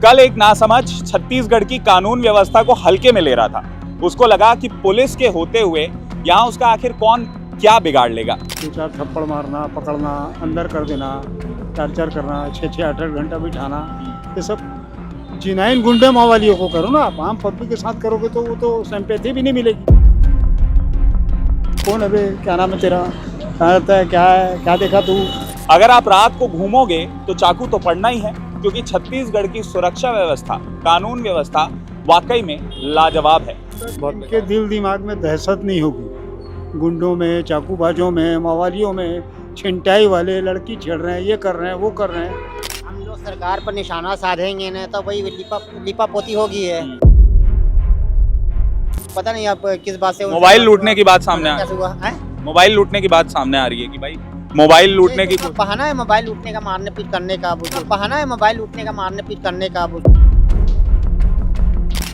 कल एक नासमझ छत्तीसगढ़ की कानून व्यवस्था को हल्के में ले रहा था। उसको लगा कि पुलिस के होते हुए यहाँ उसका आखिर कौन क्या बिगाड़ लेगा। 2-4 थप्पड़ मारना, पकड़ना, अंदर कर देना, टार्चर करना, 6-6 8-8 घंटा बिठाना, ये सब जिनाइन गुंडे मावालियों को करो ना। आप आम पब्लिक के साथ करोगे तो वो तो सिंपैथी भी नहीं मिलेगी। कौन है बे, क्या नाम है तेरा, कहाँ रहता है, क्या देखा तू? अगर आप रात को घूमोगे तो चाकू तो पड़ना ही है, क्योंकि छत्तीसगढ़ की सुरक्षा व्यवस्था, कानून व्यवस्था वाकई में लाजवाब है। उनके दिल दिमाग में दहशत नहीं होगी। गुंडों में, चाकूबाजों में, मावालियों में, छिनटाई वाले लड़की छेड़ रहे हैं, ये कर रहे हैं, वो कर रहे हैं। हम जो सरकार पर निशाना साधेंगे ना तो वही लिपापोती होगी है। पता नहीं आप किस बात से मोबाइल लूटने की बात सामने आ रही है। मोबाइल लूटने की बात सामने आ रही है कि भाई मोबाइल लूटने की बहाना है, मोबाइल लूटने का, मारने पीट करने का बहाना है, मोबाइल लूटने का, मारने पीट करने का।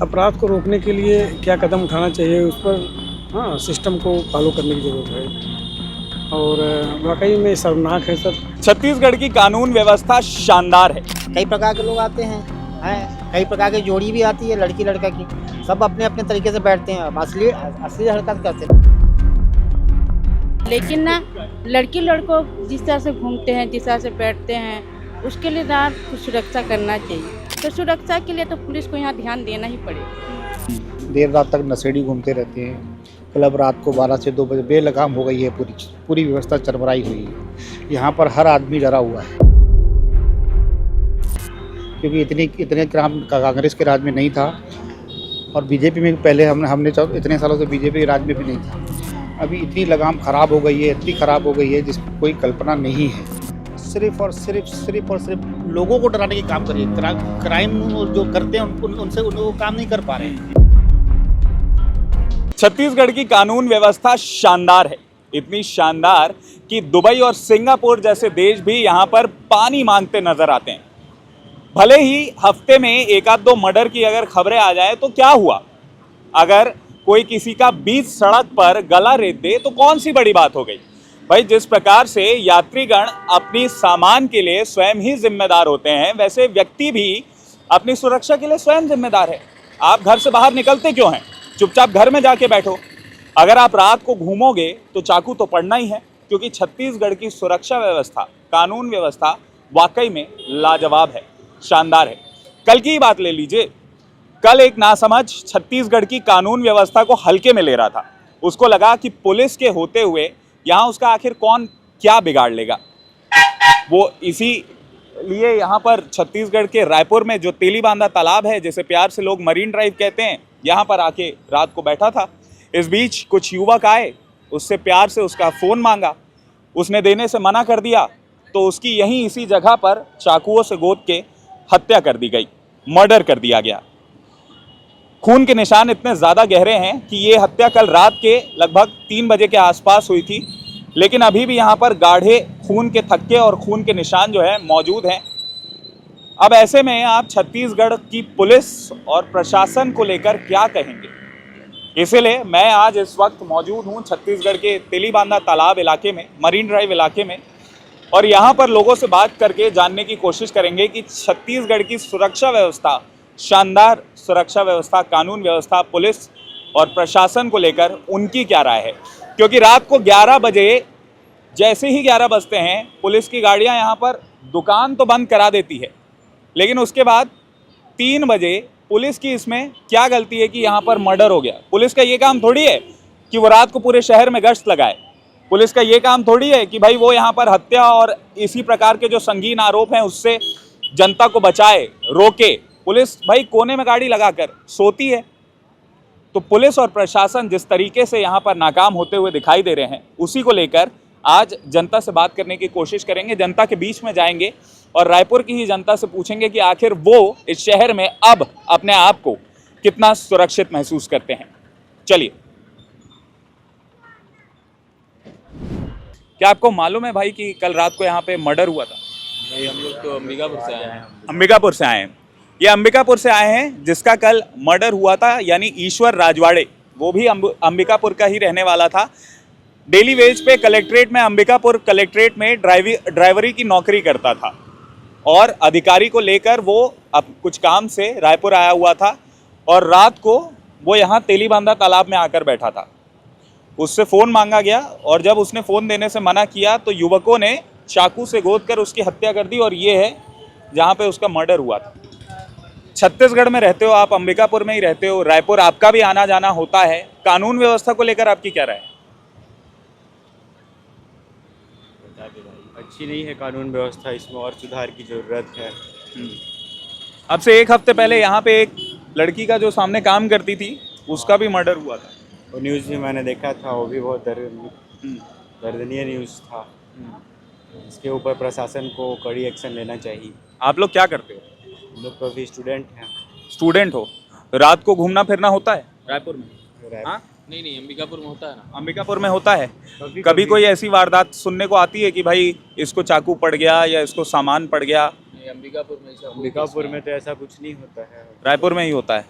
अपराध को रोकने के लिए क्या कदम उठाना चाहिए, उस पर सिस्टम को फॉलो करने की जरूरत है। और वाकई में शर्मनाक है सर। छत्तीसगढ़ की कानून व्यवस्था शानदार है। कई प्रकार के लोग आते हैं, कई प्रकार की जोड़ी भी आती है, लड़की लड़का की, सब अपने अपने तरीके से बैठते हैं, असली हरकत करते हैं। लेकिन ना लड़की लड़कों जिस तरह से घूमते हैं, जिस तरह से बैठते हैं, उसके लिए ना कुछ सुरक्षा करना चाहिए। तो सुरक्षा के लिए तो पुलिस को यहाँ ध्यान देना ही पड़ेगा। देर रात तक नशेड़ी घूमते रहते हैं। क्लब रात को 12 से 2 बजे बेलगाम हो गई है, पूरी व्यवस्था चरमराई हुई है। यहाँ पर हर आदमी डरा हुआ है, क्योंकि इतने कांग्रेस के राज में नहीं था, और बीजेपी में पहले हमने इतने सालों से बीजेपी के राज में भी नहीं था। अभी इतनी लगाम खराब हो गई है, इतनी खराब हो गई है जिसकी कोई कल्पना नहीं है। सिर्फ और सिर्फ लोगों को डराने के काम करिए। क्राइम जो करते हैं उनसे वो काम नहीं कर पा रहे हैं। छत्तीसगढ़ की कानून व्यवस्था शानदार है, इतनी शानदार कि दुबई और सिंगापुर जैसे देश भी यहाँ पर पानी मांगते नजर आते हैं। भले ही हफ्ते में एक आध दो मर्डर की अगर खबरें आ जाए तो क्या हुआ, अगर कोई किसी का बीच सड़क पर गला रेत दे तो कौन सी बड़ी बात हो गई। भाई जिस प्रकार से यात्रीगण अपनी सामान के लिए स्वयं ही जिम्मेदार होते हैं, वैसे व्यक्ति भी अपनी सुरक्षा के लिए स्वयं जिम्मेदार है। आप घर से बाहर निकलते क्यों हैं? चुपचाप घर में जाके बैठो। अगर आप रात को घूमोगे तो चाकू तो पड़ना ही है, क्योंकि छत्तीसगढ़ की सुरक्षा व्यवस्था, कानून व्यवस्था वाकई में लाजवाब है, शानदार है। कल की ही बात ले लीजिए। कल एक नासमझ छत्तीसगढ़ की कानून व्यवस्था को हल्के में ले रहा था। उसको लगा कि पुलिस के होते हुए यहाँ उसका आखिर कौन क्या बिगाड़ लेगा। वो इसी लिए यहाँ पर छत्तीसगढ़ के रायपुर में जो तेलीबांधा तालाब है, जिसे प्यार से लोग मरीन ड्राइव कहते हैं, यहाँ पर आके रात को बैठा था। इस बीच कुछ युवक आए, उससे प्यार से उसका फ़ोन मांगा, उसने देने से मना कर दिया, तो उसकी यहीं इसी जगह पर चाकुओं से गोद के हत्या कर दी गई, मर्डर कर दिया गया। खून के निशान इतने ज़्यादा गहरे हैं कि ये हत्या कल रात के लगभग 3 बजे के आसपास हुई थी, लेकिन अभी भी यहाँ पर गाढ़े खून के थक्के और खून के निशान जो है मौजूद हैं। अब ऐसे में आप छत्तीसगढ़ की पुलिस और प्रशासन को लेकर क्या कहेंगे? इसीलिए मैं आज इस वक्त मौजूद हूँ छत्तीसगढ़ के तेलीबांधा तालाब इलाके में, मरीन ड्राइव इलाके में, और यहाँ पर लोगों से बात करके जानने की कोशिश करेंगे कि छत्तीसगढ़ की सुरक्षा व्यवस्था, शानदार सुरक्षा व्यवस्था, कानून व्यवस्था, पुलिस और प्रशासन को लेकर उनकी क्या राय है। क्योंकि रात को 11 बजे, जैसे ही 11 बजते हैं, पुलिस की गाड़ियां यहाँ पर दुकान तो बंद करा देती है, लेकिन उसके बाद 3 बजे पुलिस की इसमें क्या गलती है कि यहाँ पर मर्डर हो गया। पुलिस का ये काम थोड़ी है कि वो रात को पूरे शहर में गश्त लगाए। पुलिस का ये काम थोड़ी है कि भाई वो यहाँ पर हत्या और इसी प्रकार के जो संगीन आरोप हैं उससे जनता को बचाए, रोके। पुलिस भाई कोने में गाड़ी लगाकर सोती है। तो पुलिस और प्रशासन जिस तरीके से यहाँ पर नाकाम होते हुए दिखाई दे रहे हैं, उसी को लेकर आज जनता से बात करने की कोशिश करेंगे। जनता के बीच में जाएंगे और रायपुर की ही जनता से पूछेंगे कि आखिर वो इस शहर में अब अपने आप को कितना सुरक्षित महसूस करते हैं। चलिए, क्या आपको मालूम है भाई कि कल रात को यहाँ पे मर्डर हुआ था? भाई हम लोग तो अंबिकापुर से आए हैं। अंबिकापुर से आए हैं। ये अंबिकापुर से आए हैं जिसका कल मर्डर हुआ था, यानी ईश्वर राजवाड़े, वो भी अंबिकापुर का ही रहने वाला था। डेली वेज पे कलेक्ट्रेट में, अंबिकापुर कलेक्ट्रेट में ड्राइवरी की नौकरी करता था। और अधिकारी को लेकर वो अब कुछ काम से रायपुर आया हुआ था और रात को वो यहाँ तेलीबांधा तालाब में आकर बैठा था। उससे फ़ोन मांगा गया और जब उसने फ़ोन देने से मना किया तो युवकों ने चाकू से गोदकर उसकी हत्या कर दी और ये है जहाँ पे उसका मर्डर हुआ था। छत्तीसगढ़ में रहते हो आप, अंबिकापुर में ही रहते हो, रायपुर आपका भी आना जाना होता है, कानून व्यवस्था को लेकर आपकी क्या राय है? अच्छी नहीं है कानून व्यवस्था, इसमें और सुधार की ज़रूरत है। अब से एक हफ्ते पहले यहाँ पे एक लड़की का जो सामने काम करती थी उसका भी मर्डर हुआ था। वो न्यूज़ भी मैंने देखा था, वो भी बहुत दर्दनीय न्यूज़ था। इसके ऊपर प्रशासन को कड़ी एक्शन लेना चाहिए। आप लोग क्या करते हो? हम लोग तो अभी स्टूडेंट हैं। स्टूडेंट हो, रात को घूमना फिरना होता है रायपुर में? हाँ, नहीं अंबिकापुर में होता है ना। अंबिकापुर में होता है। कभी कोई ऐसी वारदात सुनने को आती है कि भाई इसको चाकू पड़ गया या इसको सामान पड़ गया? नहीं, अंबिकापुर में ऐसा अंबिकापुर में तो ऐसा कुछ नहीं होता है। रायपुर में ही होता है।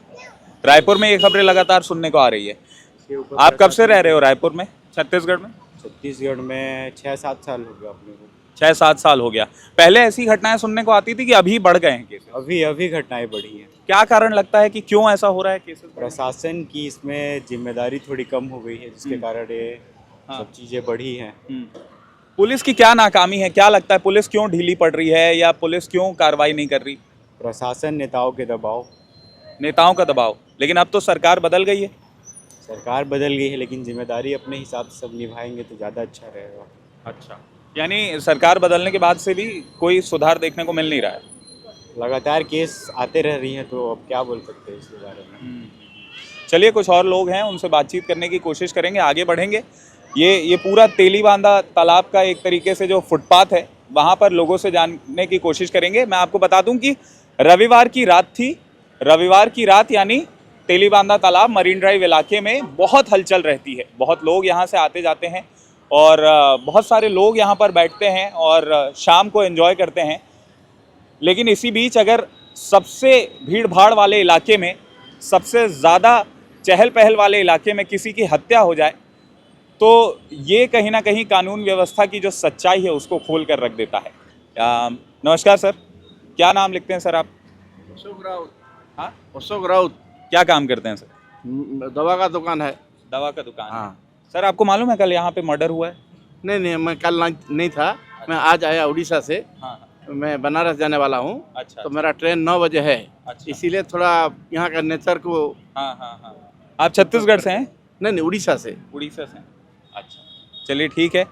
रायपुर में ये खबरें लगातार सुनने को आ रही है। इसके ऊपर आप कब से रह रहे हो रायपुर में, छत्तीसगढ़ में? छत्तीसगढ़ में 6-7 साल हो गया अपने को। 6-7 साल हो गया। पहले ऐसी घटनाएं सुनने को आती थी कि अभी बढ़ गए हैं केसेस? अभी घटनाएं बढ़ी हैं। क्या कारण लगता है कि क्यों ऐसा हो रहा है केसेस? प्रशासन की इसमें जिम्मेदारी थोड़ी कम हो गई है, जिसके कारण ये सब चीज़ें बढ़ी हैं। पुलिस की क्या नाकामी है? क्या लगता है पुलिस क्यों ढीली पड़ रही है या पुलिस क्यों कार्रवाई नहीं कर रही? प्रशासन, नेताओं के दबाव। नेताओं का दबाव। लेकिन अब तो सरकार बदल गई है। सरकार बदल गई है, लेकिन जिम्मेदारी अपने हिसाब से सब निभाएंगे तो ज़्यादा अच्छा रहेगा। अच्छा, यानी सरकार बदलने के बाद से भी कोई सुधार देखने को मिल नहीं रहा है। लगातार केस आते रह रही हैं, तो अब क्या बोल सकते हैं इसके बारे में। चलिए, कुछ और लोग हैं, उनसे बातचीत करने की कोशिश करेंगे, आगे बढ़ेंगे। ये पूरा तेलीबांधा तालाब का एक तरीके से जो फुटपाथ है वहाँ पर लोगों से जानने की कोशिश करेंगे। मैं आपको बता दूं कि रविवार की रात थी। रविवार की रात यानी तेलीबांधा तालाब मरीन ड्राइव इलाके में बहुत हलचल रहती है। बहुत लोग यहाँ से आते जाते हैं और बहुत सारे लोग यहाँ पर बैठते हैं और शाम को एंजॉय करते हैं। लेकिन इसी बीच अगर सबसे भीड़ भाड़ वाले इलाके में, सबसे ज़्यादा चहल पहल वाले इलाके में किसी की हत्या हो जाए तो ये कहीं ना कहीं कानून व्यवस्था की जो सच्चाई है उसको खोल कर रख देता है। नमस्कार सर, क्या नाम लिखते हैं सर आप? अशोक राउत। हाँ, अशोक राउत। क्या काम करते हैं सर? दवा का दुकान है। दवा का दुकान? हाँ। सर, आपको मालूम है कल यहाँ पे मर्डर हुआ है? नहीं, मैं कल नहीं था। मैं आज आया उड़ीसा से। हाँ। मैं बनारस जाने वाला हूँ। अच्छा। तो मेरा ट्रेन 9 बजे है। अच्छा। इसीलिए थोड़ा यहाँ का नेचर को। हाँ। आप छत्तीसगढ़ से हैं? नहीं, उड़ीसा से। उड़ीसा से। अच्छा, चलिए ठीक है।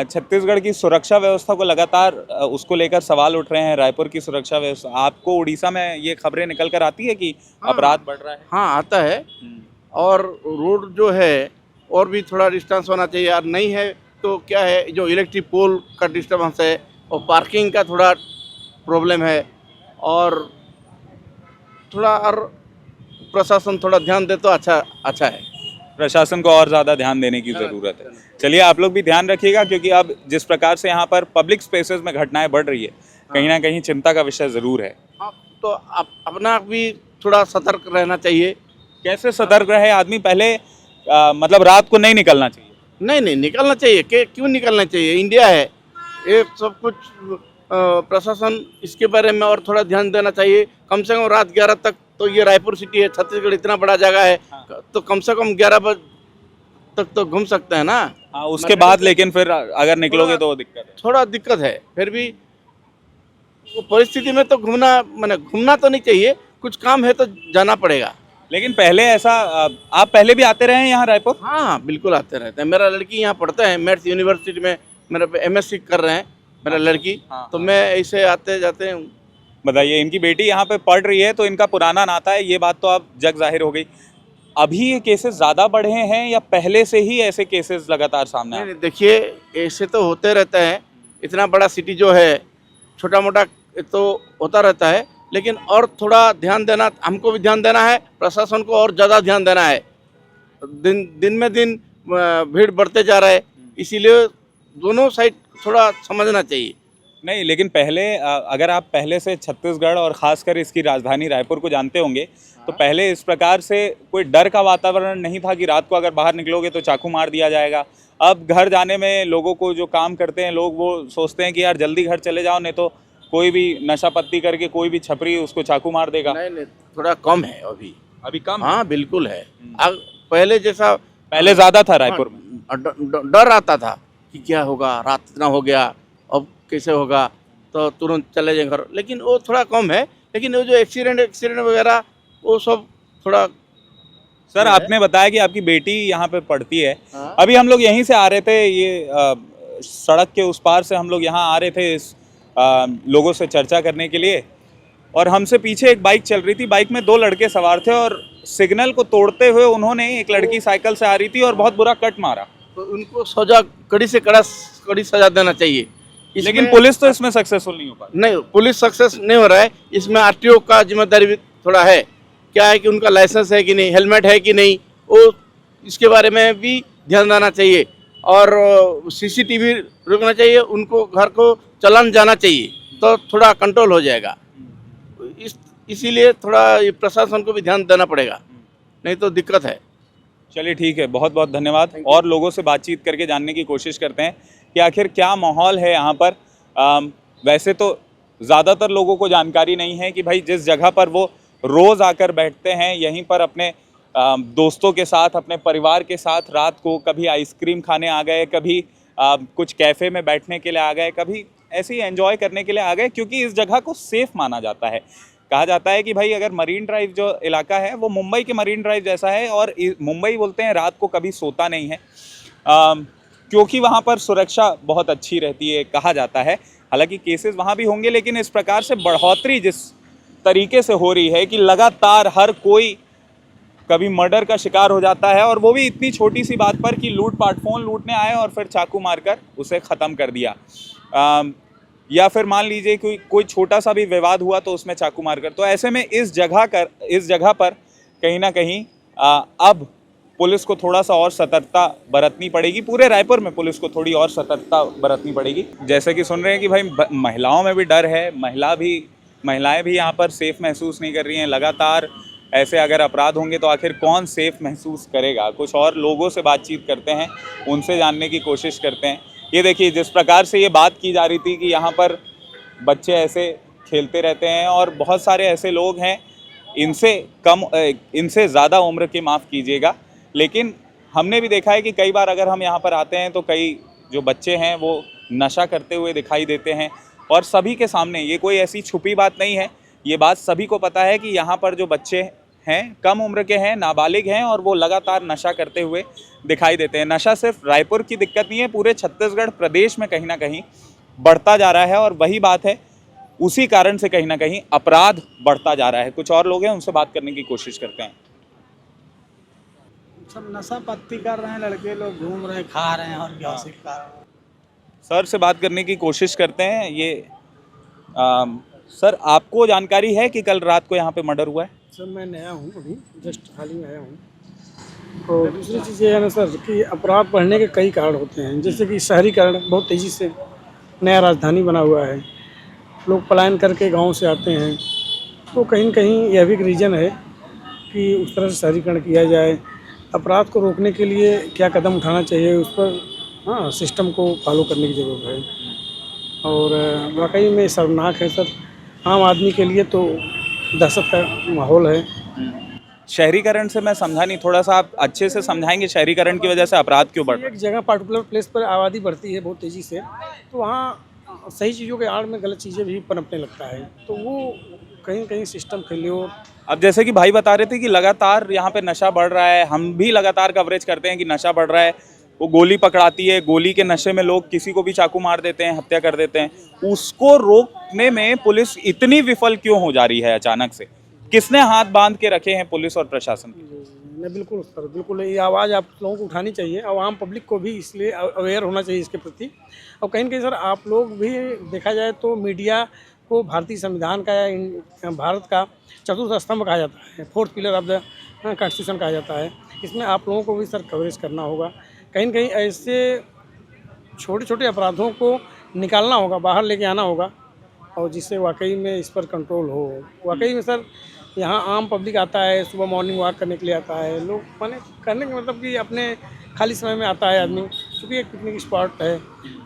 छत्तीसगढ़ की सुरक्षा व्यवस्था को लगातार उसको लेकर सवाल उठ रहे हैं। रायपुर की सुरक्षा व्यवस्था, आपको उड़ीसा में ये खबरें निकल कर आती है कि अपराध बढ़ रहा है? हाँ, आता है। और रोड जो है और भी थोड़ा डिस्टेंस होना चाहिए। यार नहीं है तो क्या है, जो इलेक्ट्रिक पोल का डिस्टर्बेंस है और पार्किंग का थोड़ा प्रॉब्लम है। और थोड़ा और प्रशासन थोड़ा ध्यान दे तो अच्छा है। प्रशासन को और ज़्यादा ध्यान देने की ज़रूरत है। चलिए, आप लोग भी ध्यान रखिएगा क्योंकि अब जिस प्रकार से यहाँ पर पब्लिक स्पेसेस में घटनाएं बढ़ रही है, कहीं ना कहीं चिंता का विषय ज़रूर है। हाँ, तो अपना भी थोड़ा सतर्क रहना चाहिए। कैसे सतर्क रहे आदमी? पहले मतलब रात को नहीं निकलना चाहिए? नहीं निकलना चाहिए। क्यों निकलना चाहिए? इंडिया है, ये सब कुछ प्रशासन इसके बारे में और थोड़ा ध्यान देना चाहिए। कम से कम रात 11 तक तो ये रायपुर सिटी है, छत्तीसगढ़ इतना बड़ा जगह है। हाँ। तो कम से कम 11 बजे तक तो घूम सकते हैं ना। हाँ, उसके बाद लेकिन फिर अगर निकलोगे तो दिक्कत है। थोड़ा दिक्कत है। फिर भी वो परिस्थिति में तो घूमना तो नहीं चाहिए। कुछ काम है तो जाना पड़ेगा। लेकिन पहले ऐसा, आप पहले भी आते रहे हैं यहाँ रायपुर? हाँ, बिल्कुल आते रहते हैं। मेरा लड़की यहाँ पढ़ता है, मैथ्स यूनिवर्सिटी में मेरा MSc कर रहे हैं मेरा लड़की। हाँ। तो मैं ऐसे आते जाते हूँ। बताइए, इनकी बेटी यहाँ पे पढ़ रही है तो इनका पुराना नाता है, ये बात तो अब जग जाहिर हो गई। अभी ये केसेस ज़्यादा बढ़े हैं या पहले से ही ऐसे केसेस लगातार सामने आए? नहीं, देखिए, ऐसे तो होते रहते हैं। इतना बड़ा सिटी जो है, छोटा मोटा तो होता रहता है, लेकिन और थोड़ा ध्यान देना, हमको भी ध्यान देना है, प्रशासन को और ज़्यादा ध्यान देना है। दिन में दिन भीड़ बढ़ते जा रहा है, इसीलिए दोनों साइड थोड़ा समझना चाहिए। नहीं, लेकिन पहले अगर आप पहले से छत्तीसगढ़ और ख़ासकर इसकी राजधानी रायपुर को जानते होंगे तो पहले इस प्रकार से कोई डर का वातावरण नहीं था कि रात को अगर बाहर निकलोगे तो चाकू मार दिया जाएगा। अब घर जाने में लोगों को, जो काम करते हैं लोग, वो सोचते हैं कि यार जल्दी घर चले जाओ, नहीं तो कोई भी नशा पत्ती करके कोई भी छपरी उसको चाकू मार देगा? नहीं नहीं, थोड़ा कम है अभी। अभी कम? हाँ बिल्कुल है। पहले जैसा पहले ज्यादा था रायपुर में। डर आता था कि क्या होगा, रात इतना हो गया, अब कैसे होगा, तो तुरंत चले जाएंगे घर। लेकिन वो थोड़ा कम है। लेकिन वो जो एक्सीडेंट वगैरह वो सब थोड़ा। सर आपने बताया कि आपकी बेटी यहाँ पे पढ़ती है। हाँ। अभी हम लोग यहीं से आ रहे थे, ये सड़क के उस पार से हम लोग यहाँ आ रहे थे इस लोगों से चर्चा करने के लिए, और हमसे पीछे एक बाइक चल रही थी। बाइक में 2 लड़के सवार थे और सिग्नल को तोड़ते हुए उन्होंने एक लड़की साइकिल से आ रही थी और बहुत बुरा कट मारा। तो उनको सजा कड़ी से कड़ी सजा देना चाहिए। लेकिन पुलिस तो इसमें सक्सेसफुल नहीं हो पा रही। नहीं, पुलिस सक्सेस नहीं हो रहा है। इसमें आरटीओ का जिम्मेदारी भी थोड़ा है। क्या है कि उनका लाइसेंस है कि नहीं, हेलमेट है कि नहीं, वो इसके बारे में भी ध्यान देना चाहिए। और सीसीटीवी रोकना चाहिए, उनको घर को चलान जाना चाहिए, तो थोड़ा कंट्रोल हो जाएगा। इसीलिए थोड़ा ये प्रशासन को भी ध्यान देना पड़ेगा, नहीं तो दिक्कत है। चलिए ठीक है, बहुत बहुत धन्यवाद। और लोगों से बातचीत करके जानने की कोशिश करते हैं कि आखिर क्या माहौल है यहाँ पर। वैसे तो ज़्यादातर लोगों को जानकारी नहीं है कि भाई जिस जगह पर वो रोज़ आकर बैठते हैं, यहीं पर अपने दोस्तों के साथ, अपने परिवार के साथ रात को कभी आइसक्रीम खाने आ गए, कभी कुछ कैफ़े में बैठने के लिए आ गए, कभी ऐसे ही एंजॉय करने के लिए आ गए, क्योंकि इस जगह को सेफ़ माना जाता है। कहा जाता है कि भाई अगर मरीन ड्राइव जो इलाका है वो मुंबई के मरीन ड्राइव जैसा है, और मुंबई बोलते हैं रात को कभी सोता नहीं है, क्योंकि वहाँ पर सुरक्षा बहुत अच्छी रहती है कहा जाता है। हालांकि केसेस वहाँ भी होंगे, लेकिन इस प्रकार से बढ़ोतरी जिस तरीके से हो रही है कि लगातार हर कोई कभी मर्डर का शिकार हो जाता है, और वो भी इतनी छोटी सी बात पर कि लूटपाट, फ़ोन लूटने आए और फिर चाकू मारकर उसे ख़त्म कर दिया। या फिर मान लीजिए कोई छोटा सा भी विवाद हुआ तो उसमें चाकू मारकर। तो ऐसे में इस जगह पर कहीं ना कहीं अब पुलिस को थोड़ा सा और सतर्कता बरतनी पड़ेगी। पूरे रायपुर में पुलिस को थोड़ी और सतर्कता बरतनी पड़ेगी। जैसे कि सुन रहे हैं कि भाई महिलाओं में भी डर है, महिलाएं भी यहाँ पर सेफ़ महसूस नहीं कर रही हैं। लगातार ऐसे अगर अपराध होंगे तो आखिर कौन सेफ़ महसूस करेगा। कुछ और लोगों से बातचीत करते हैं, उनसे जानने की कोशिश करते हैं। ये देखिए, जिस प्रकार से ये बात की जा रही थी कि यहाँ पर बच्चे ऐसे खेलते रहते हैं और बहुत सारे ऐसे लोग हैं, इनसे ज़्यादा उम्र के, माफ़ कीजिएगा, लेकिन हमने भी देखा है कि कई बार अगर हम यहाँ पर आते हैं तो कई जो बच्चे हैं वो नशा करते हुए दिखाई देते हैं, और सभी के सामने। ये कोई ऐसी छुपी बात नहीं है, ये बात सभी को पता है कि यहाँ पर जो बच्चे हैं कम उम्र के हैं, नाबालिग हैं, और वो लगातार नशा करते हुए दिखाई देते हैं। नशा सिर्फ रायपुर की दिक्कत नहीं है, पूरे छत्तीसगढ़ प्रदेश में कहीं ना कहीं बढ़ता जा रहा है, और वही बात है, उसी कारण से कहीं ना कहीं अपराध बढ़ता जा रहा है। कुछ और लोग हैं, उनसे बात करने की कोशिश करते हैं। सब नशा पत्ती कर रहे हैं, लड़के लोग घूम रहे हैं, खा रहे हैं और गॉसिप कर रहे हैं। सर से बात करने की कोशिश करते हैं। ये सर, आपको जानकारी है कि कल रात को यहाँ पे मर्डर हुआ है? सर मैं नया हूँ, अभी जस्ट हाल ही में आया हूँ। और दूसरी चीज़ ये है ना सर कि अपराध बढ़ने के कई कारण होते हैं, जैसे कि शहरीकरण बहुत तेज़ी से नया राजधानी बना हुआ है, लोग पलायन करके गांव से आते हैं, तो कहीं न कहीं यह भी एक रीज़न है कि उस तरह से शहरीकरण किया जाए। अपराध को रोकने के लिए क्या कदम उठाना चाहिए, उस पर सिस्टम को फॉलो करने की ज़रूरत है। और वाकई में शर्मनाक है सर, आम आदमी के लिए तो दहशत का माहौल है। शहरीकरण से मैं समझा नहीं, थोड़ा सा आप अच्छे से समझाएंगे शहरीकरण की वजह से अपराध क्यों बढ़ रहा है? एक जगह पार्टिकुलर प्लेस पर आबादी बढ़ती है बहुत तेज़ी से, तो वहाँ सही चीज़ों के आड़ में गलत चीज़ें भी पनपने लगता है, तो वो कहीं न कहीं सिस्टम फेल्योर। अब जैसे कि भाई बता रहे थे कि लगातार यहाँ पे नशा बढ़ रहा है, हम भी लगातार कवरेज करते हैं कि नशा बढ़ रहा है, वो गोली पकड़ाती है, गोली के नशे में लोग किसी को भी चाकू मार देते हैं, हत्या कर देते हैं। उसको रोकने में पुलिस इतनी विफल क्यों हो जा रही है अचानक से? किसने हाथ बांध के रखे हैं पुलिस और प्रशासन के? नहीं बिल्कुल सर, बिल्कुल ये आवाज़ आप लोगों को उठानी चाहिए, और आम पब्लिक को भी इसलिए अवेयर होना चाहिए इसके प्रति। और कहीं न कहीं सर आप लोग भी, देखा जाए तो मीडिया को भारतीय संविधान का या भारत का चतुर्थ स्तंभ कहा जाता है, 4th pillar of the constitution कहा जाता है। इसमें आप लोगों को भी सर कवरेज करना होगा। कहीं न कहीं ऐसे छोटे छोटे अपराधों को निकालना होगा, बाहर लेके आना होगा, और जिससे वाकई में इस पर कंट्रोल हो। वाकई में सर यहाँ आम पब्लिक आता है, सुबह मॉर्निंग वॉक करने के लिए आता है, लोग माने करने का मतलब कि अपने खाली समय में आता है आदमी, क्योंकि एक पिकनिक स्पॉट है।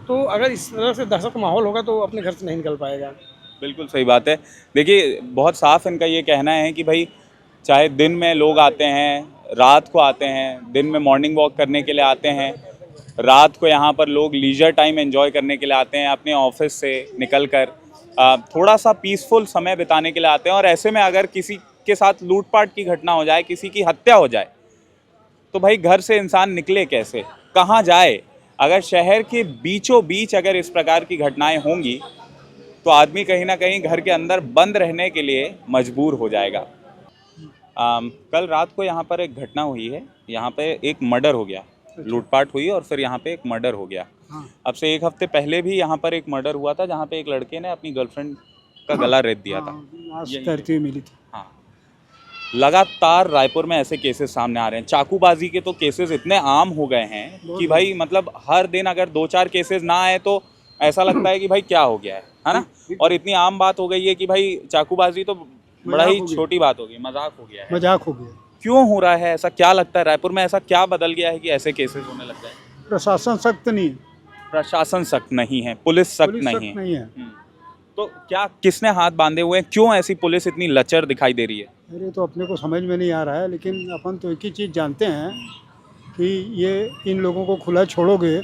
तो अगर इस तरह से दहशत का माहौल होगा तो अपने घर से नहीं निकल पाएगा। बिल्कुल सही बात है। देखिए बहुत साफ इनका ये कहना है कि भाई चाहे दिन में लोग आते हैं, रात को आते हैं, दिन में मॉर्निंग वॉक करने के लिए आते हैं, रात को यहाँ पर लोग लीजर टाइम एंजॉय करने के लिए आते हैं, अपने ऑफिस से निकल कर थोड़ा सा पीसफुल समय बिताने के लिए आते हैं। और ऐसे में अगर किसी के साथ लूटपाट की घटना हो जाए, किसी की हत्या हो जाए, तो भाई घर से इंसान निकले कैसे, कहाँ जाए? अगर शहर के बीचों बीच अगर इस प्रकार की घटनाएं होंगी तो आदमी कहीं ना कहीं घर के अंदर बंद रहने के लिए मजबूर हो जाएगा। कल रात को यहाँ पर एक घटना हुई है, यहाँ पे एक मर्डर हो गया, लूटपाट हुई और फिर यहाँ पे एक मर्डर हो गया। अब से एक हफ्ते पहले भी यहाँ पर एक मर्डर हुआ था, जहाँ पे एक लड़के ने अपनी गर्लफ्रेंड का गला रेत दिया था। आज तड़के हुए मिली थी। हाँ, लगातार रायपुर में ऐसे केसेस सामने आ रहे हैं। चाकूबाजी के तो केसेस इतने आम हो गए हैं कि भाई मतलब हर दिन अगर 2-4 केसेस ना आए तो ऐसा लगता है कि भाई क्या हो गया है ना? और इतनी आम बात हो गई है कि भाई चाकूबाजी तो बड़ा ही छोटी बात हो गई, मजाक हो गया है। मजाक हो गया। क्यों हो रहा है ऐसा? क्या लगता है रायपुर में ऐसा क्या बदल गया है कि ऐसे केसेस होने लग गए? प्रशासन सख्त नहीं है। प्रशासन सख्त नहीं है, पुलिस सख्त नहीं है। तो क्या किसने हाथ बांधे हुए हैं? क्यों ऐसी पुलिस इतनी लचर दिखाई दे रही है? अरे तो अपने को समझ में नहीं आ रहा है, लेकिन अपन तो एक ही चीज़ जानते हैं कि ये इन लोगों को खुला छोड़ोगे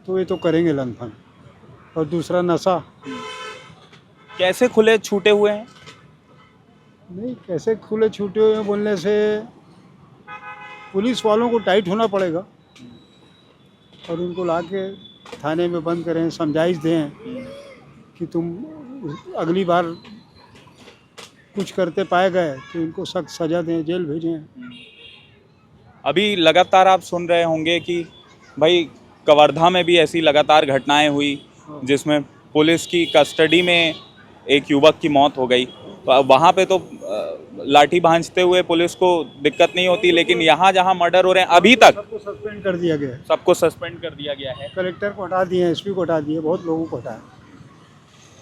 तो ये तो करेंगे लंघन। और दूसरा नशा। कैसे खुले छूटे हुए हैं? नहीं, कैसे खुले छूटे हुए हैं बोलने से पुलिस वालों को टाइट होना पड़ेगा और उनको ला के थाने में बंद करें, समझाइश दें कि तुम अगली बार कुछ करते पाए गए तो इनको सख्त सज़ा दें, जेल भेजें। अभी लगातार आप सुन रहे होंगे कि भाई कवर्धा में भी ऐसी लगातार घटनाएं हुई जिसमें पुलिस की कस्टडी में एक युवक की मौत हो गई। वहाँ पे तो लाठी भांजते हुए पुलिस को दिक्कत नहीं होती, लेकिन यहाँ जहाँ मर्डर हो रहे हैं अभी तक सबको सस्पेंड कर दिया गया है। सबको सस्पेंड कर दिया गया है। कलेक्टर को हटा दिए, एसपी को हटा दिए, बहुत लोगों को हटाया।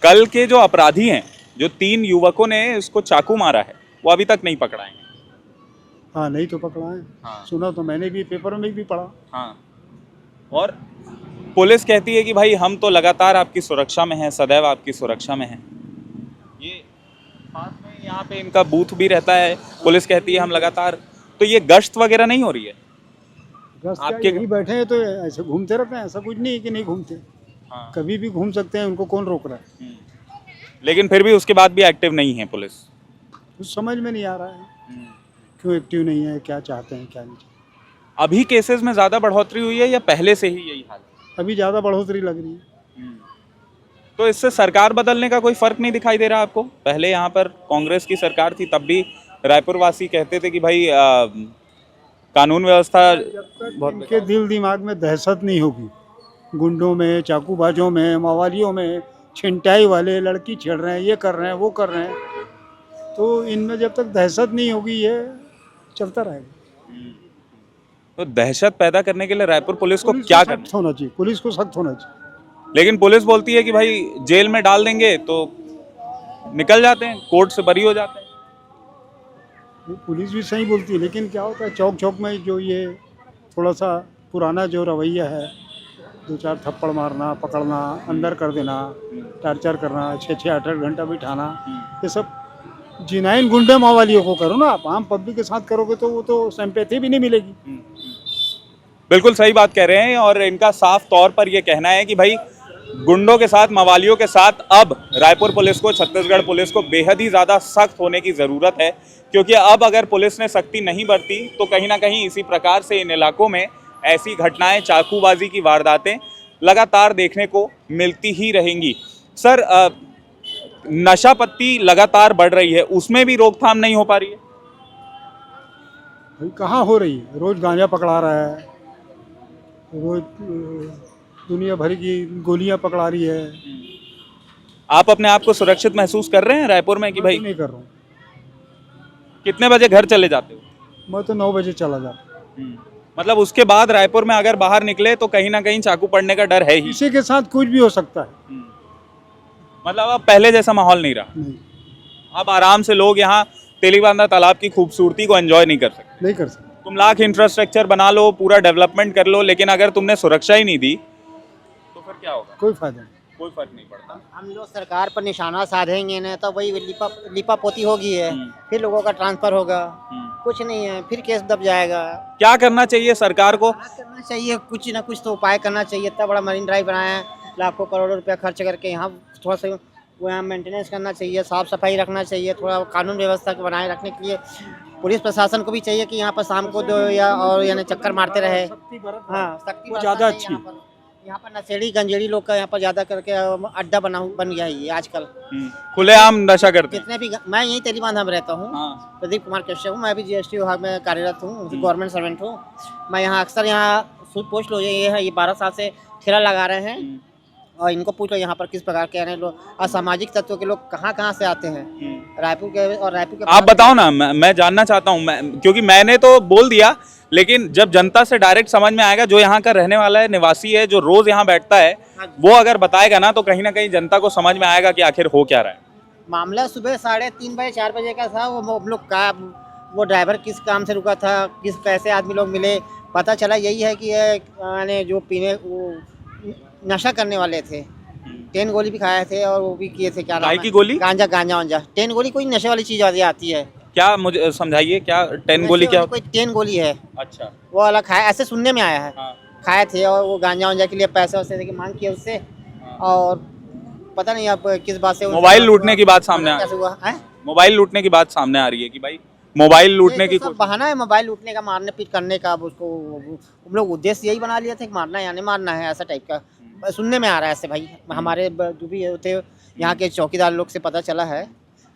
कल के जो अपराधी हैं, जो 3 युवकों ने इसको चाकू मारा है, वो अभी तक नहीं पकड़ाए हैं। हाँ, नहीं तो पकड़ा है। हाँ। सुना तो मैंने भी, पेपर में भी पढ़ा। हाँ, और पुलिस कहती है कि भाई हम तो लगातार आपकी सुरक्षा में हैं, सदैव आपकी सुरक्षा में हैं। ये पास में यहाँ पे इनका बूथ भी रहता है, पुलिस कहती है हम लगातार। तो ये गश्त वगैरह नहीं हो रही है? आपके यही बैठे हैं तो ऐसे घूमते रहते हैं, ऐसा कुछ नहीं है कि नहीं घूमते। हाँ। कभी भी घूम सकते हैं, उनको कौन रोक रहा है? लेकिन फिर भी उसके बाद भी एक्टिव नहीं है पुलिस। कुछ समझ में नहीं आ रहा है क्यों एक्टिव नहीं है, क्या चाहते हैं क्या नहीं चाहते। अभी केसेस में ज़्यादा बढ़ोतरी हुई है या पहले से ही यही हाल है? अभी ज़्यादा बढ़ोतरी लग रही है। तो इससे सरकार बदलने का कोई फर्क नहीं दिखाई दे रहा आपको? पहले यहाँ पर कांग्रेस की सरकार थी, तब भी रायपुर वासी कहते थे कि भाई कानून व्यवस्था बहुत इनके दिल दिमाग में दहशत नहीं होगी, गुंडों में, चाकूबाजों में, मावालियों में, छिनटाई वाले लड़की छेड़ रहे हैं, ये कर रहे हैं, वो कर रहे हैं, तो इनमें जब तक दहशत नहीं होगी ये चलता रहेगा। तो दहशत पैदा करने के लिए रायपुर पुलिस को क्या करना होना चाहिए? पुलिस को सख्त होना चाहिए। लेकिन पुलिस बोलती है कि भाई जेल में डाल देंगे तो निकल जाते हैं, कोर्ट से बरी हो जाते हैं। पुलिस भी सही बोलती है, लेकिन क्या होता है चौक चौक में जो ये थोड़ा सा पुराना जो रवैया है, 2-4 थप्पड़ मारना, पकड़ना, अंदर कर देना, टार्चर करना, 6-6, 8-8 घंटा बिठाना, ये सब जिनाइन गुंडे मावालियों को करो ना। आप आम पब्लिक के साथ करोगे तो वो तो सिंपैथी भी नहीं मिलेगी। बिल्कुल सही बात कह रहे हैं। और इनका साफ तौर पर ये कहना है कि भाई गुंडों के साथ, मवालियों के साथ अब रायपुर पुलिस को, छत्तीसगढ़ पुलिस को बेहद ही ज़्यादा सख्त होने की ज़रूरत है, क्योंकि अब अगर पुलिस ने सख्ती नहीं बरती तो कहीं ना कहीं इसी प्रकार से इन इलाकों में ऐसी घटनाएं, चाकूबाजी की वारदातें लगातार देखने को मिलती ही रहेंगी। सर, नशा पत्ती लगातार बढ़ रही है, उसमें भी रोकथाम नहीं हो पा रही है? भाई कहाँ हो रही है? रोज़ गांजा पकड़ा रहा है, रोज़ दुनिया भर की गोलियां पकड़ा रही है। आप अपने आप को सुरक्षित महसूस कर रहे हैं रायपुर में कि भाई? नहीं कर रहा हूँ। कितने बजे घर चले जाते हो? मैं तो 9 बजे चला जाता। मतलब उसके बाद रायपुर में अगर बाहर निकले तो कहीं ना कहीं चाकू पड़ने का डर है ही। किसी के साथ कुछ भी हो सकता है। मतलब अब पहले जैसा माहौल नहीं रहा। नहीं, अब आराम से लोग यहाँ तेलीबांधा तालाब की खूबसूरती को एंजॉय नहीं कर सकते। नहीं कर सकते। तुम लाख इंफ्रास्ट्रक्चर बना लो, पूरा डेवलपमेंट कर लो, लेकिन अगर तुमने सुरक्षा ही नहीं दी तो फिर क्या होगा? कोई फायदा नहीं। कोई फर्क नहीं पड़ता। हम लोग सरकार पर निशाना साधेंगे ना तो वही लिपा पोती होगी है, फिर लोगों का ट्रांसफर होगा, कुछ नहीं है, फिर केस दब जाएगा। क्या करना चाहिए सरकार को? क्या करना चाहिए, कुछ ना कुछ तो उपाय करना चाहिए। इतना बड़ा मरीन ड्राइव बनाया है, लाखों करोड़ों रुपया खर्च करके, यहाँ थोड़ा सा वो यहाँ मेंटेनेंस करना चाहिए, साफ सफाई रखना चाहिए, थोड़ा कानून व्यवस्था को बनाए रखने के लिए पुलिस प्रशासन को भी चाहिए कि यहाँ पर शाम को दो या और यानी चक्कर मारते रहे। हाँ, सख्ती वो ज़्यादा अच्छी। यहाँ पर नशेड़ी गंजेड़ी लोग का यहाँ पर ज्यादा करके अड्डा बन गया है ये आजकल। खुलेआम नशा करते हैं। जितने भी मैं यहीं तेलीबांधा में रहता हूँ, हाँ। प्रदीप कुमार कश्यप हूँ, मैं भी जीएसटी विभाग में कार्यरत हूँ, गवर्नमेंट सर्वेंट हूँ। मैं यहाँ अक्सर यहाँ सूद पोस्ट लो ये है, ये 12 साल से ठेला लगा रहे हैं और इनको पूछ लो यहाँ पर किस प्रकार के यानी लोग असामाजिक तत्वों के लोग कहाँ से आते हैं, रायपुर के आप बताओ ना, मैं जानना चाहता हूँ, क्योंकि मैंने तो बोल दिया, लेकिन जब जनता से डायरेक्ट समझ में आएगा, जो यहाँ का रहने वाला है, निवासी है, जो रोज यहाँ बैठता है, वो अगर बताएगा ना तो कहीं ना कहीं जनता को समझ में आएगा कि आखिर हो क्या रहा है। मामला सुबह 3:30 बजे 4 बजे का था। वो हम लोग का वो ड्राइवर किस काम से रुका था, किस कैसे आदमी लोग मिले, पता चला यही है कि ये यानी जो पीने वो नशा करने वाले थे, 10 गोली भी खाए थे और वो भी किए थे, क्या नाम की गोली? गांजा 10 गोली कोई नशे वाली चीज आती है। क्या, मुझे समझाइए, क्या 10 गोली क्या? कोई 10 गोली है। अच्छा। वो वाला खाया, ऐसे सुनने में आया है। हाँ। खाए थे और वो गांजा के लिए पैसे वैसे की मांग की उससे, और पता नहीं अब किस बात से मोबाइल लूटने की बात सामने कैसे हुआ है। मोबाइल लूटने की बात सामने आ रही है कि भाई मोबाइल लूटने की सब बहाना है, मोबाइल लूटने का, मारने पीट करने का। अब उसको हम लोग उद्देश्य यही बना लिया था कि मारना है या नहीं मारना है, ऐसा टाइप का सुनने में आ रहा है ऐसे। भाई हमारे जो भी थे यहाँ के चौकीदार लोग से पता चला है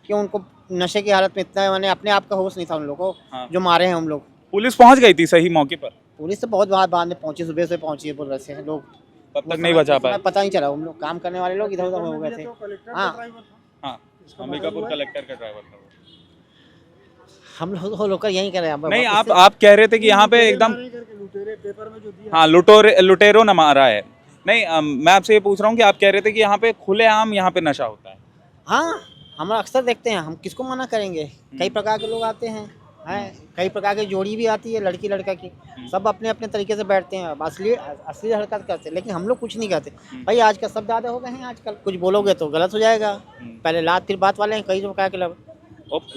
कि उनको नशे की हालत में इतना मैंने अपने आप का होश नहीं था उन लोगों को। हाँ। जो मारे हैं हम लोग। पुलिस पहुंच गई थी सही मौके पर? पुलिस तो बहुत बाद में पहुंची, सुबह से पहुंची है बोल रहे थे लोग, तब तक नहीं बचा पाए। पता नहीं चला, हम लोग काम करने वाले लोग इधर उधर हो गए थे। हाँ, अंबिकापुर कलेक्टर का ड्राइवर था। हम लोग होकर यहीं कर रहे हैं। नहीं, आप कह रहे थे कि यहाँ पे एकदम हाँ लुटेरो न मारा है। नहीं, मैं आपसे ये पूछ रहा हूँ कि आप कह रहे थे कि यहाँ पे खुलेआम यहाँ पे नशा होता है। हाँ, हम अक्सर देखते हैं, हम किसको मना करेंगे। कई प्रकार के लोग आते हैं, कई प्रकार की जोड़ी भी आती है, लड़की लड़का की, सब अपने अपने तरीके से बैठते हैं, असली हरकत करते हैं, लेकिन हम लोग कुछ नहीं करते। भाई आज का सब ज़्यादा हो गए हैं, आजकल कुछ बोलोगे तो गलत हो जाएगा, पहले लात फिर बात वाले हैं कई प्रकार के लोग।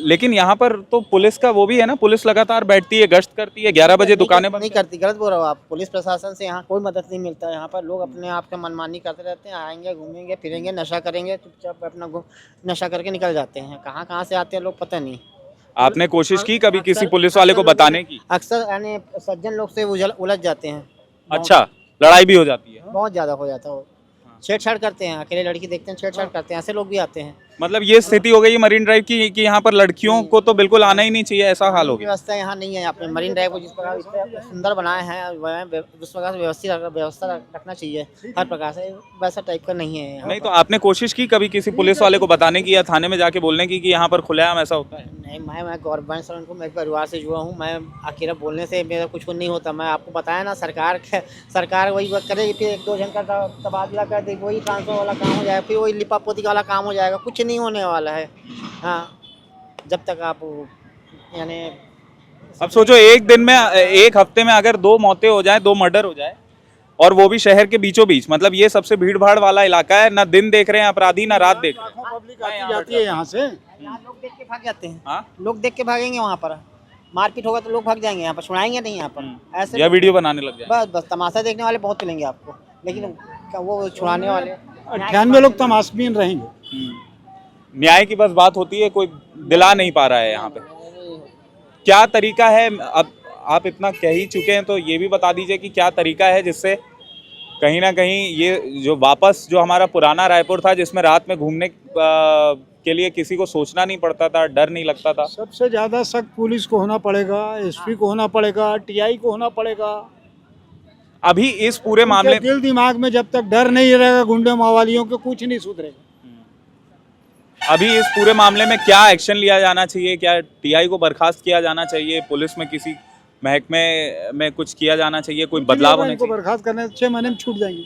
लेकिन यहाँ पर तो पुलिस का वो भी है ना, पुलिस लगातार बैठती है, गश्त करती है, 11 बजे दुकानें बंद नहीं करती, गलत बोल रहे हो आप। पुलिस प्रशासन से यहाँ कोई मदद नहीं मिलता है। यहाँ पर लोग अपने आप का मनमानी करते रहते हैं, आएंगे घूमेंगे फिरेंगे, नशा करेंगे, चुपचाप अपना नशा करके निकल जाते हैं। कहाँ से आते हैं लोग पता नहीं। आपने कोशिश की कभी किसी पुलिस वाले को बताने की? अक्सर यानी सज्जन लोग से उलझ जाते हैं। अच्छा, लड़ाई भी हो जाती है? बहुत ज़्यादा हो जाता है, छेड़छाड़ करते हैं, अकेले लड़की देखते हैं छेड़छाड़ करते हैं, ऐसे लोग भी आते हैं। मतलब ये स्थिति हो गई है मरीन ड्राइव की कि यहाँ पर लड़कियों को तो बिल्कुल आना ही नहीं चाहिए, ऐसा हाल हो गया। व्यवस्था यहाँ नहीं है। आपने मरीन ड्राइव को जिस प्रकार इस पर सुंदर बनाए हैं, उस प्रकार से व्यवस्था रखना चाहिए, हर प्रकार से वैसा टाइप का नहीं है। नहीं तो आपने कोशिश की कभी किसी पुलिस वाले को बताने की या थाने में जाके बोलने की कि यहाँ पर खुलेआम ऐसा होता है? नहीं, मैं गवर्नमेंट सर्वेंट हूँ, मैं परिवार से जुड़ा हूँ, मैं अकेला बोलने से मेरा कुछ नहीं होता। मैं आपको बताया ना, सरकार वही करेगी, फिर 1-2 जन का तबादला कर देगी, वही ट्रांसफर वाला काम हो जाएगा, फिर वही लिपापोती वाला काम हो जाएगा, कुछ नहीं होने वाला है। हाँ, जब तक आप यानी अब सोचो, एक दिन में, एक हफ्ते में अगर 2 मौतें हो जाए, 2 मर्डर हो जाए, और वो भी शहर के बीचों बीच, मतलब ये सबसे भीड़ भाड़ वाला इलाका है, ना दिन देख रहे हैं अपराधी, ना रात देख रहे हैं। पब्लिक आती जाती है यहाँ से, लोग देख के भाग जाते हैं। हाँ? लोग देख के भागेंगे, वहाँ पर मारपीट होगा तो लोग भाग जाएंगे, यहाँ पर छुड़ाएंगे नहीं। यहाँ पर ऐसे या वीडियो बनाने लग जाए। बस तमाशा देखने वाले बहुत मिलेंगे आपको, लेकिन वो छुड़ाने वाले 98 लोग तमाशबीन रहेंगे। न्याय की बस बात होती है, कोई दिला नहीं पा रहा है यहाँ पे। क्या तरीका है, अब आप इतना कह ही चुके हैं तो ये भी बता दीजिए कि क्या तरीका है जिससे कहीं ना कहीं ये जो वापस जो हमारा पुराना रायपुर था, जिसमें रात में घूमने के लिए किसी को सोचना नहीं पड़ता था, डर नहीं लगता था। सबसे ज़्यादा सख्त पुलिस को होना पड़ेगा, एसपी को होना पड़ेगा, टीआई को होना पड़ेगा। अभी इस पूरे मामले दिल दिमाग में जब तक डर नहीं रहेगा गुंडे मावालियों के, कुछ नहीं सुधरेगा। अभी इस पूरे मामले में क्या एक्शन लिया जाना चाहिए? क्या टीआई को बर्खास्त किया जाना चाहिए? पुलिस में किसी महकमे में कुछ किया जाना चाहिए? कोई बदलाव होने चाहिए? बर्खास्त करने 6 महीने में छूट जाएंगे।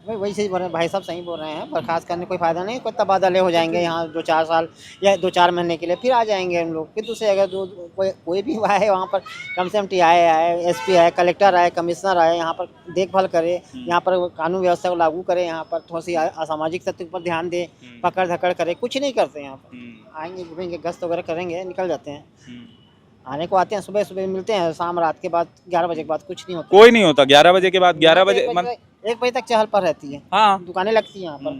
वही चीज़ बोल रहे हैं, भाई साहब सही बोल रहे हैं, बर्खास्त करने कोई फ़ायदा नहीं, कोई तबादले हो जाएंगे यहाँ 2-4 साल या 2-4 महीने के लिए, फिर आ जाएंगे हम लोग। फिर दूसरे अगर कोई भी आए वहाँ पर, कम से कम टी आए, एसपी आए, कलेक्टर आए, कमिश्नर आए, यहाँ पर देखभाल करे, यहाँ पर कानून व्यवस्था को लागू करे, यहाँ पर थोड़ी सी असामाजिक तत्व पर ध्यान दे, पकड़ धकड़ करे, कुछ नहीं करते यहाँ पर। आएंगे, घूमेंगे, गश्त वगैरह करेंगे, निकल जाते हैं। आने को आते हैं, सुबह सुबह मिलते हैं, शाम रात के बाद 11 बजे के बाद कुछ नहीं होता। कोई नहीं होता 11 बजे के बाद? 11 बजे 1 बजे तक चहल पहल रहती है। हाँ, दुकानें लगती हैं यहाँ पर,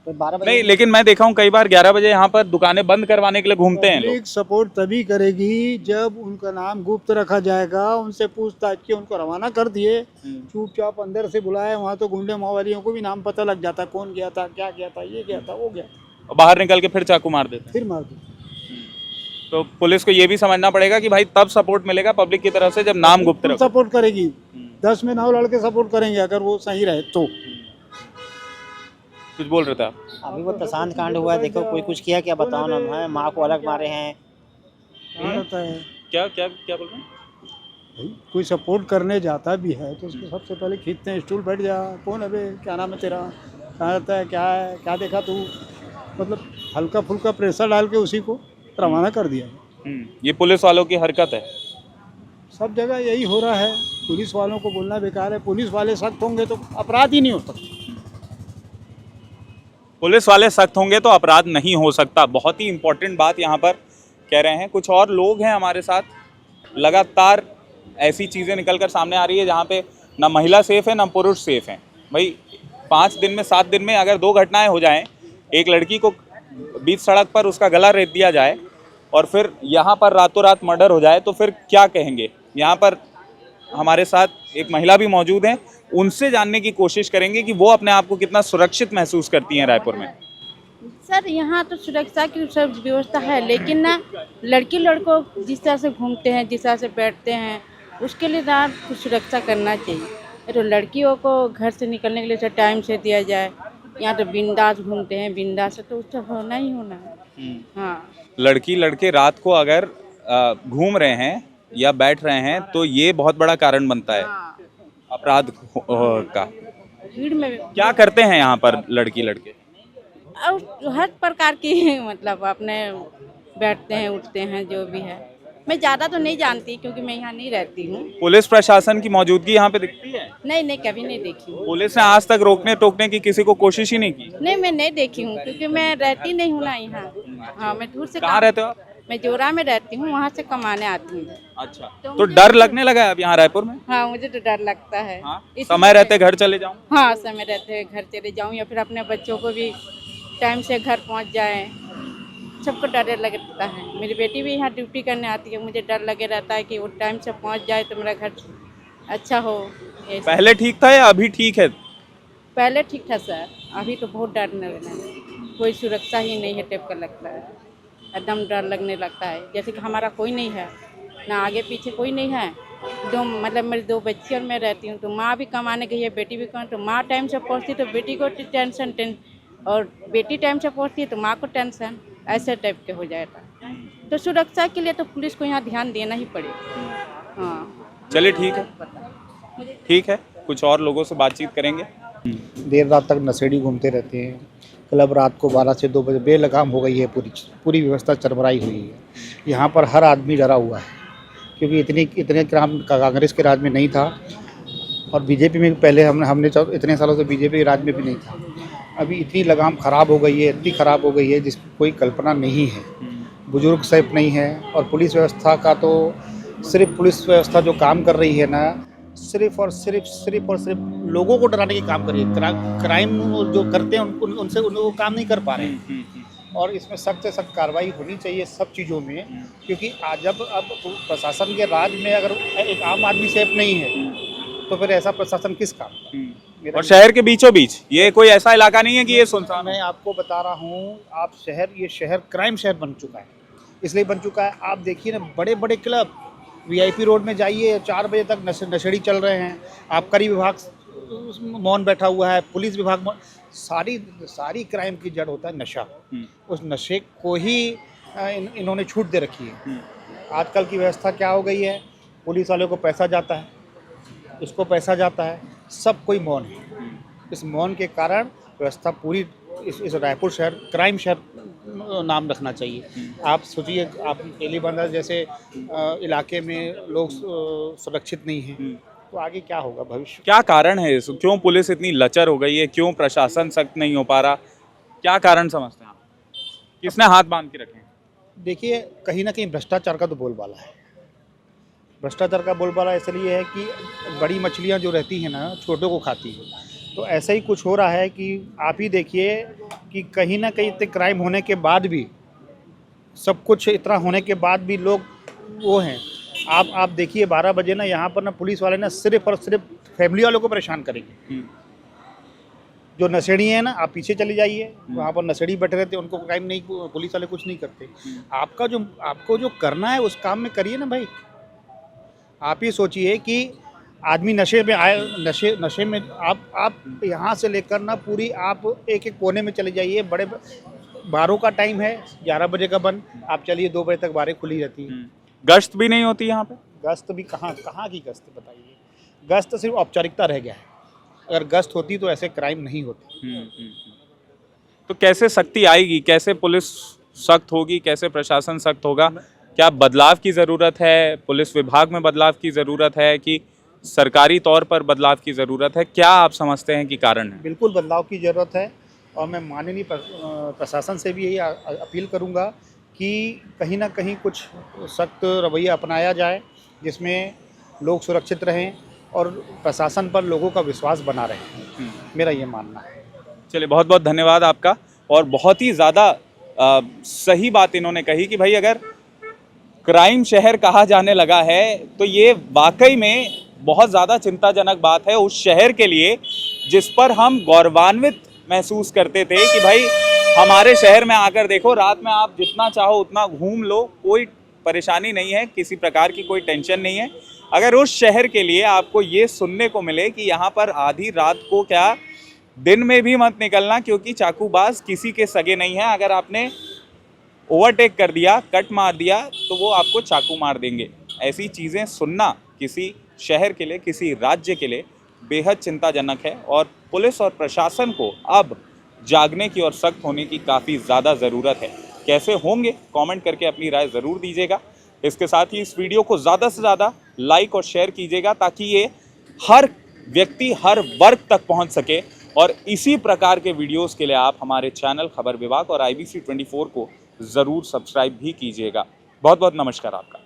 तो 12 बजे नहीं, लेकिन मैं देखा हूँ कई बार 11 बजे यहाँ पर दुकानें बंद करवाने के लिए घूमते हैं लोग। पब्लिक सपोर्ट तभी करेगी जब उनका नाम गुप्त रखा जाएगा, उनसे पूछताछ के उनको रवाना कर दिए, चुपचाप अंदर से बुलाए, वहाँ तो गुंडे माओवादियों को भी नाम पता लग जाता, कौन गया था, क्या गया था, ये गया था, वो गया था, और बाहर निकल के फिर चाकू मार देते हैं। फिर मार दो। तो पुलिस को ये भी समझना पड़ेगा कि भाई तब सपोर्ट मिलेगा पब्लिक की तरफ से जब नाम गुप्त रखो। सपोर्ट करेगी, 10 में 9 लड़के सपोर्ट करेंगे अगर वो सही रहे तो। कुछ बोल रहे थे आप? अभी वो प्रशांत कांड हुआ है, देखो कोई कुछ किया क्या, बताओ ना। है माँ को अलग मारे हैं। क्या रहता है, क्या क्या क्या बोल रहे हैं? भाई कोई सपोर्ट करने जाता भी है तो उसको सबसे पहले खींचते हैं, स्टूल बैठ जा, कौन है बे, क्या नाम है तेरा, कहाँ रहता है, क्या है, क्या देखा तू, मतलब हल्का फुल्का प्रेशर डाल के उसी को रवाना कर दिया। ये पुलिस वालों की हरकत है। सब जगह यही हो रहा है, पुलिस वालों को बोलना बेकार है। पुलिस वाले सख्त होंगे तो अपराध ही नहीं हो सकता। पुलिस वाले सख्त होंगे तो अपराध नहीं हो सकता। बहुत ही इंपॉर्टेंट बात यहाँ पर कह रहे हैं। कुछ और लोग हैं हमारे साथ, लगातार ऐसी चीज़ें निकल कर सामने आ रही है जहाँ पे ना महिला सेफ है ना पुरुष सेफ हैं। भाई 5 दिन में 7 दिन में अगर 2 घटनाएं हो जाएं, एक लड़की को बीच सड़क पर उसका गला रेत दिया जाए और फिर यहाँ पर रातों रात मर्डर हो जाए, तो फिर क्या कहेंगे। यहाँ पर हमारे साथ एक महिला भी मौजूद हैं, उनसे जानने की कोशिश करेंगे कि वो अपने आप को कितना सुरक्षित महसूस करती हैं रायपुर में। सर यहाँ तो सुरक्षा की सब व्यवस्था है, लेकिन ना लड़की लड़कों जिस तरह से घूमते हैं, जिस तरह से बैठते हैं, उसके लिए ना कुछ सुरक्षा करना चाहिए। तो लड़कियों को घर से निकलने के लिए टाइम से दिया जाए। यहाँ तो बिंदास घूमते हैं, बिंदास से तो उससे होना ही होना है। हाँ, लड़की लड़के रात को अगर घूम रहे हैं या बैठ रहे हैं तो ये बहुत बड़ा कारण बनता है अपराध का। भीड़ में क्या करते हैं यहाँ पर लड़की लड़के? और हर प्रकार की मतलब अपने बैठते हैं, उठते हैं, जो भी है। मैं ज़्यादा तो नहीं जानती क्योंकि मैं यहाँ नहीं रहती हूँ। पुलिस प्रशासन की मौजूदगी यहाँ पे दिखती है? नहीं, कभी नहीं देखी हूँ। पुलिस ने आज तक रोकने टोकने की किसी को कोशिश ही नहीं की? नहीं, मैं नहीं देखी हूँ क्योंकि मैं रहती नहीं हूँ ना यहाँ। हाँ, मैं दूर से। कहाँ रहते हो आप? मैं जोरा में रहती हूँ, वहाँ से कमाने आती हूँ। अच्छा, तो डर लगने लगा है अब यहाँ रायपुर में? हाँ, मुझे तो डर लगता है। समय रहते घर चले जाऊँ? हाँ, समय रहते घर चले जाऊँ या फिर अपने बच्चों को भी टाइम से घर पहुँच जाए। सबको डर लगता है। मेरी बेटी भी यहाँ ड्यूटी करने आती है, मुझे डर लगे रहता है कि वो टाइम से पहुँच जाए तो मेरा घर अच्छा हो। पहले ठीक था या अभी ठीक है? पहले ठीक था सर, अभी तो बहुत डरने लगा है। कोई सुरक्षा ही नहीं है टाइप का लगता है, एकदम डर लगने लगता है। जैसे कि हमारा कोई नहीं है ना, आगे पीछे कोई नहीं है। मतलब मेरी 2 बच्ची और मैं रहती हूँ, तो माँ भी कमाने गई है, बेटी भी कमाने, तो माँ टाइम से पहुँचती तो बेटी को टेंशन, और बेटी टाइम से पहुँचती है तो माँ को टेंशन, ऐसे टाइप के हो जाएगा। तो सुरक्षा के लिए तो पुलिस को यहाँ ध्यान देना ही पड़ेगा। हाँ, चलिए ठीक है, कुछ और लोगों से बातचीत करेंगे। देर रात तक नशेड़ी घूमते रहते हैं। क्लब रात को 12 से 2 बजे बेलगाम हो गई है, पूरी व्यवस्था चरमराई हुई है। यहाँ पर हर आदमी डरा हुआ है क्योंकि इतने क्राइम कांग्रेस के राज में नहीं था, और बीजेपी में पहले हमने इतने सालों से बीजेपी के राज में भी नहीं था। अभी इतनी लगाम ख़राब हो गई है, इतनी ख़राब हो गई है जिसकी कोई कल्पना नहीं है। बुजुर्ग सेफ नहीं है, और पुलिस व्यवस्था का तो सिर्फ पुलिस व्यवस्था जो काम कर रही है ना, सिर्फ और सिर्फ लोगों को डराने की काम कर रही है। क्राइम जो करते हैं उनसे वो काम नहीं कर पा रहे हैं। और इसमें सख्त से सख्त कार्रवाई होनी चाहिए सब चीज़ों में, क्योंकि अब प्रशासन के राज में अगर एक आम आदमी सेफ नहीं है तो फिर ऐसा प्रशासन किस काम का। और शहर के बीचों बीच ये कोई ऐसा इलाका नहीं है कि ये सुनसान। मैं आपको बता रहा हूँ, ये शहर क्राइम शहर बन चुका है। इसलिए बन चुका है, आप देखिए ना, बड़े बड़े क्लब VIP रोड में जाइए, 4 बजे तक नशेड़ी चल रहे हैं। आबकारी विभाग मौन बैठा हुआ है, पुलिस विभाग सारी क्राइम की जड़ होता है नशा। उस नशे को ही इन्होंने छूट दे रखी है। आजकल की व्यवस्था क्या हो गई है, पुलिस वालों को पैसा जाता है, इसको पैसा जाता है, सब कोई मौन है। इस मौन के कारण व्यवस्था पूरी इस रायपुर शहर क्राइम शहर नाम रखना चाहिए। आप सोचिए, आप तेली बंदर जैसे इलाके में लोग सुरक्षित नहीं हैं, तो आगे क्या होगा भविष्य? क्या कारण है इस, क्यों पुलिस इतनी लचर हो गई है, क्यों प्रशासन सख्त नहीं हो पा रहा, क्या कारण समझते हैं आप? किसने हाथ बांध के रखे हैं? देखिए, कहीं ना कहीं भ्रष्टाचार का तो बोलबाला है। भ्रष्टाचार का बोलबाला इसलिए है कि बड़ी मछलियां जो रहती हैं ना, छोटों को खाती है। तो ऐसा ही कुछ हो रहा है कि आप ही देखिए कि कहीं ना कहीं इतने क्राइम होने के बाद भी, सब कुछ इतना होने के बाद भी लोग वो हैं। आप देखिए 12 बजे ना यहाँ पर ना पुलिस वाले ना सिर्फ और सिर्फ फैमिली वालों को परेशान करेंगे। जो नशेड़ी हैं ना, आप पीछे चले जाइए, वहाँ पर नशेड़ी बैठे रहते हैं, उनको क्राइम नहीं, पुलिस वाले कुछ नहीं करते। आपको जो करना है उस काम में करिए ना भाई। आप ही सोचिए कि आदमी नशे में आए, नशे में आप यहाँ से लेकर ना पूरी आप एक कोने में चले जाइए। बड़े बारों का टाइम है, 11 बजे का बंद, आप चलिए 2 बजे तक बारें खुली रहती हैं। गश्त भी नहीं होती यहाँ पे? गश्त भी कहाँ की गश्त बताइए? गश्त सिर्फ औपचारिकता रह गया है। अगर गश्त होती तो ऐसे क्राइम नहीं होते। तो कैसे सख्ती आएगी, कैसे पुलिस सख्त होगी, कैसे प्रशासन सख्त होगा? क्या बदलाव की ज़रूरत है? पुलिस विभाग में बदलाव की ज़रूरत है कि सरकारी तौर पर बदलाव की ज़रूरत है? क्या आप समझते हैं कि कारण है? बिल्कुल बदलाव की ज़रूरत है, और मैं माननीय प्रशासन से भी यही अपील करूंगा कि कहीं ना कहीं कुछ सख्त रवैया अपनाया जाए, जिसमें लोग सुरक्षित रहें और प्रशासन पर लोगों का विश्वास बना रहे। मेरा ये मानना है। चलिए, बहुत बहुत धन्यवाद आपका। और बहुत ही ज़्यादा सही बात इन्होंने कही कि भाई अगर क्राइम शहर कहा जाने लगा है तो ये वाकई में बहुत ज़्यादा चिंताजनक बात है उस शहर के लिए जिस पर हम गौरवान्वित महसूस करते थे कि भाई हमारे शहर में आकर देखो, रात में आप जितना चाहो उतना घूम लो, कोई परेशानी नहीं है, किसी प्रकार की कोई टेंशन नहीं है। अगर उस शहर के लिए आपको ये सुनने को मिले कि यहाँ पर आधी रात को क्या, दिन में भी मत निकलना क्योंकि चाकूबाज किसी के सगे नहीं है, अगर आपने ओवरटेक कर दिया, कट मार दिया तो वो आपको चाकू मार देंगे। ऐसी चीज़ें सुनना किसी शहर के लिए, किसी राज्य के लिए बेहद चिंताजनक है और पुलिस और प्रशासन को अब जागने की और सख्त होने की काफ़ी ज़्यादा ज़रूरत है। कैसे होंगे, कमेंट करके अपनी राय ज़रूर दीजिएगा। इसके साथ ही इस वीडियो को ज़्यादा से ज़्यादा लाइक और शेयर कीजिएगा ताकि ये हर व्यक्ति, हर वर्ग तक पहुंच सके। और इसी प्रकार के वीडियोस के लिए आप हमारे चैनल खबर विभाग और IBC 24 को ज़रूर सब्सक्राइब भी कीजिएगा। बहुत बहुत नमस्कार आपका।